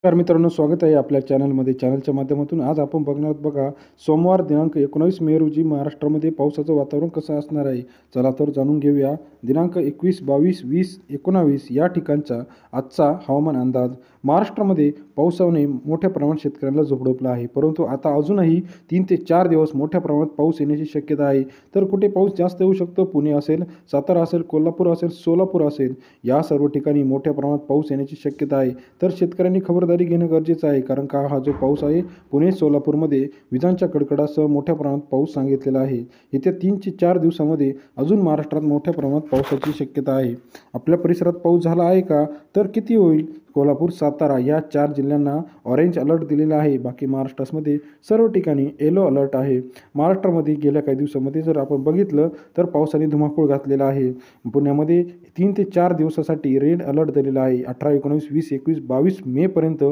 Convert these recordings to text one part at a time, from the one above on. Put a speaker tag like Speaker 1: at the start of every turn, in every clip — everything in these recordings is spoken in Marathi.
Speaker 1: नमस्कार मित्रांनो, स्वागत आहे आपल्या चॅनलमध्ये. चॅनलच्या माध्यमातून आज आपण बघणार आहोत बघा, सोमवार दिनांक 19 मे रोजी महाराष्ट्रामध्ये पावसाचं वातावरण कसं असणार आहे. चला तर जाणून घेऊया. दिनांक 21, 22, 20, 19 या ठिकाणचा आजचा हवामान अंदाज. महाराष्ट्रामध्ये पावसाने मोठ्या प्रमाणात शेतकऱ्यांना झोडपलं आहे, परंतु आता अजूनही 3 ते 4 दिवस मोठ्या प्रमाणात पाऊस येण्याची शक्यता आहे. तर कुठे पाऊस जास्त येऊ शकतो? पुणे असेल, सातारा असेल, कोल्हापूर असेल, सोलापूर असेल, या सर्व ठिकाणी मोठ्या प्रमाणात पाऊस येण्याची शक्यता आहे. तर शेतकऱ्यांनी खबरदारी घेणं गरजेचं आहे, कारण का हा जो पाऊस आहे, पुणे सोलापूरमध्ये विजांच्या कडकडासह मोठ्या प्रमाणात पाऊस सांगितलेला आहे. येत्या 3 ते 4 दिवसामध्ये अजून महाराष्ट्रात मोठ्या प्रमाणात पावसाची शक्यता आहे. आपल्या परिसरात पाऊस झाला आहे का? तर किती होईल? कोल्हापूर, सातारा या 4 जिल्ह्यांना ऑरेंज अलर्ट दिलेला आहे. बाकी महाराष्ट्रामध्ये सर्व ठिकाणी येलो अलर्ट आहे. महाराष्ट्रामध्ये गेल्या काही दिवसामध्ये जर आपण बघितलं तर पावसाने धुमाकूळ घातलेला आहे. पुण्यामध्ये 3 ते 4 दिवसासाठी रेड अलर्ट दिलेला आहे. 18, 19, 20, 21, 22 मेपर्यंत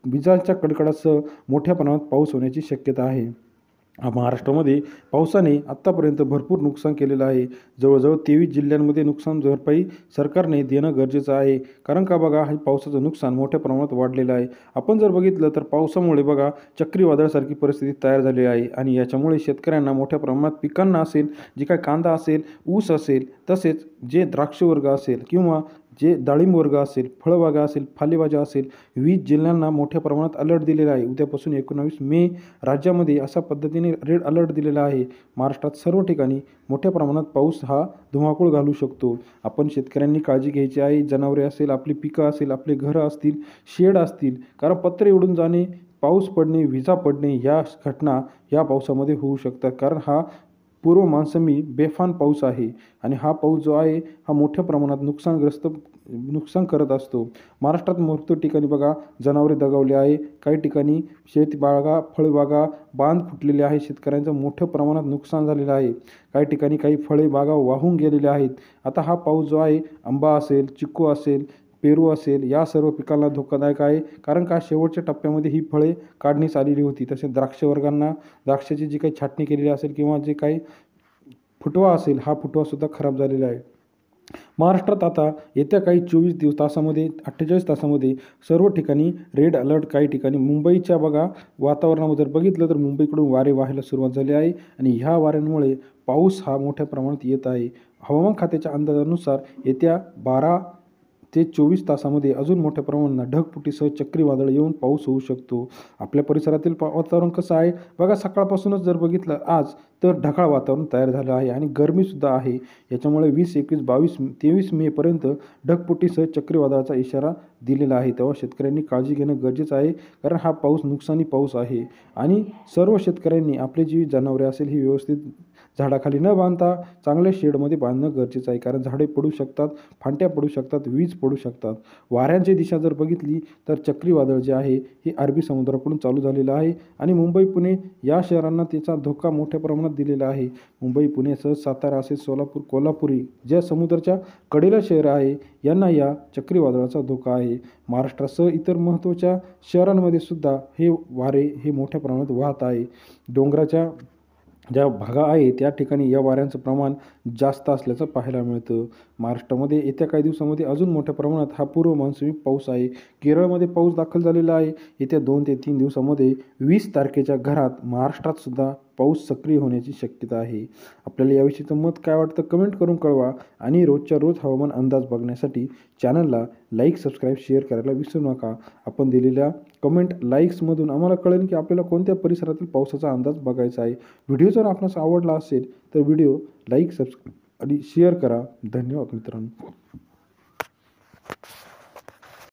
Speaker 1: विजांच्या कडकडासह मोठ्या प्रमाणात पाऊस होण्याची शक्यता आहे. महाराष्ट्रामध्ये पावसाने आत्तापर्यंत भरपूर नुकसान केलेलं आहे. जवळजवळ 23 जिल्ह्यांमध्ये नुकसान भरपाई सरकारने देणं गरजेचं आहे, कारण का बघा, हे पावसाचं नुकसान मोठ्या प्रमाणात वाढलेलं आहे. आपण जर बघितलं तर पावसामुळे बघा चक्रीवादळासारखी परिस्थिती तयार झाली आहे आणि याच्यामुळे शेतकऱ्यांना मोठ्या प्रमाणात पिकांना असेल, जे काही कांदा असेल, ऊस असेल, तसेच जे द्राक्ष वर्ग असेल किंवा जे डाळिंब वर्ग असेल, फळबागा असेल, पालेभाज्या असेल, 20 जिल्ह्यांना मोठ्या प्रमाणात अलर्ट दिलेला आहे. उद्यापासून 19 मे राज्यामध्ये अशा पद्धतीने रेड अलर्ट दिलेला आहे. महाराष्ट्रात सर्व ठिकाणी मोठ्या प्रमाणात पाऊस हा धुमाकूळ घालू शकतो. आपण शेतकऱ्यांनी काळजी घ्यायची आहे. जनावरे असेल, आपली पिकं असेल, आपले घरं असतील, शेड असतील, कारण पत्रे उडून जाणे, पाऊस पडणे, विजा पडणे या घटना या पावसामध्ये होऊ शकतात. कारण हा पूर्व मान्सूनी बेफाम पाऊस आहे आणि हा पाऊस जो आहे हा मोठ्या प्रमाणात नुकसान करत असतो. महाराष्ट्रात मोठ्या ठिकाणी बघा जनावरे दगावली आहे. काही ठिकाणी शेतबागा, फळबागा, बांध फुटलेले आहे. शेतकऱ्यांचं मोठ्या प्रमाणात नुकसान झालेलं आहे. काही ठिकाणी काही फळे बागा वाहून गेलेल्या आहेत. आता हा पाऊस जो आहे, आंबा असेल, चिक्कू असेल, पेरू असेल, या सर्व पिकांना धोकादायक आहे, कारण का शेवटच्या टप्प्यामध्ये ही फळे काढणीस आलेली होती. तसेच द्राक्ष वर्गांना द्राक्षाची जी काही छाटणी केलेली असेल किंवा जे काही फुटवा असेल, हा फुटवासुद्धा खराब झालेला आहे. महाराष्ट्रात आता येत्या काही 24 तासामध्ये, 48 तासामध्ये सर्व ठिकाणी रेड अलर्ट. काही ठिकाणी मुंबईच्या बघा वातावरणामध्ये जर बघितलं तर मुंबईकडून वारे वाहायला सुरुवात झाली आहे आणि ह्या वाऱ्यांमुळे पाऊस हा मोठ्या प्रमाणात येत आहे. हवामान खात्याच्या अंदाजानुसार येत्या 12 ते 24 तासामध्ये अजून मोठ्या प्रमाणात ढगफुटीसह चक्रीवादळ येऊन पाऊस होऊ शकतो. आपल्या परिसरातील वातावरण कसं आहे बघा, सकाळपासूनच जर बघितलं आज तर ढगाळ वातावरण तयार झालं आहे आणि गरमीसुद्धा आहे. याच्यामुळे 20, 21, 22, 23 मेपर्यंत ढगफुटीसह चक्रीवादळाचा इशारा दिलेला आहे. तेव्हा शेतकऱ्यांनी काळजी घेणं गरजेचं आहे, कारण हा पाऊस नुकसानी पाऊस आहे आणि सर्व शेतकऱ्यांनी आपली जी जनावरे असेल ही व्यवस्थित झाडाखाली न बांधता चांगल्या शेडमध्ये बांधणं गरजेचं आहे, कारण झाडे पडू शकतात, फांट्या पडू शकतात, वीज पडू शकतात. वाऱ्यांची दिशा जर बघितली तर चक्रीवादळ जे आहे हे अरबी समुद्राकडून चालू झालेलं आहे आणि मुंबई, पुणे या शहरांना त्याचा धोका मोठ्या प्रमाणात दिलेला आहे. मुंबई, पुणेसह सातारा असेल, सोलापूर, कोल्हापुरी ज्या समुद्राच्या कडेला शहर आहे यांना या चक्रीवादळाचा धोका आहे. महाराष्ट्रासह इतर महत्त्वाच्या शहरांमध्ये सुद्धा हे वारे हे मोठ्या प्रमाणात वाहत आहे. डोंगराच्या ज्या भागा आहे त्या ठिकाणी या वाऱ्यांचं प्रमाण जास्त असल्याचं पाहायला मिळतं. महाराष्ट्रामध्ये येत्या काही दिवसामध्ये अजून मोठ्या प्रमाणात हा पूर्व मान्सूनी पाऊस आहे. केरळमध्ये पाऊस दाखल झालेला आहे. येत्या 2 ते 3 दिवसामध्ये 20 तारखेच्या घरात महाराष्ट्रात सुद्धा पाऊस सक्रिय होण्याची शक्यता आहे. आपल्याला याविषयीचं मत काय वाटतं कमेंट करून कळवा आणि रोजच्या रोज हवामान अंदाज बघण्यासाठी चॅनलला लाईक, सबस्क्राईब, शेअर करायला विसरू नका. आपण दिलेल्या कमेंट, लाईक्समधून आम्हाला कळेल की आपल्याला कोणत्या परिसरातील पावसाचा अंदाज बघायचा आहे. व्हिडिओ जर आपणास आवडला असेल तर व्हिडिओ लाईक, सबस्क्राईब आणि शेअर करा. धन्यवाद मित्रांनो.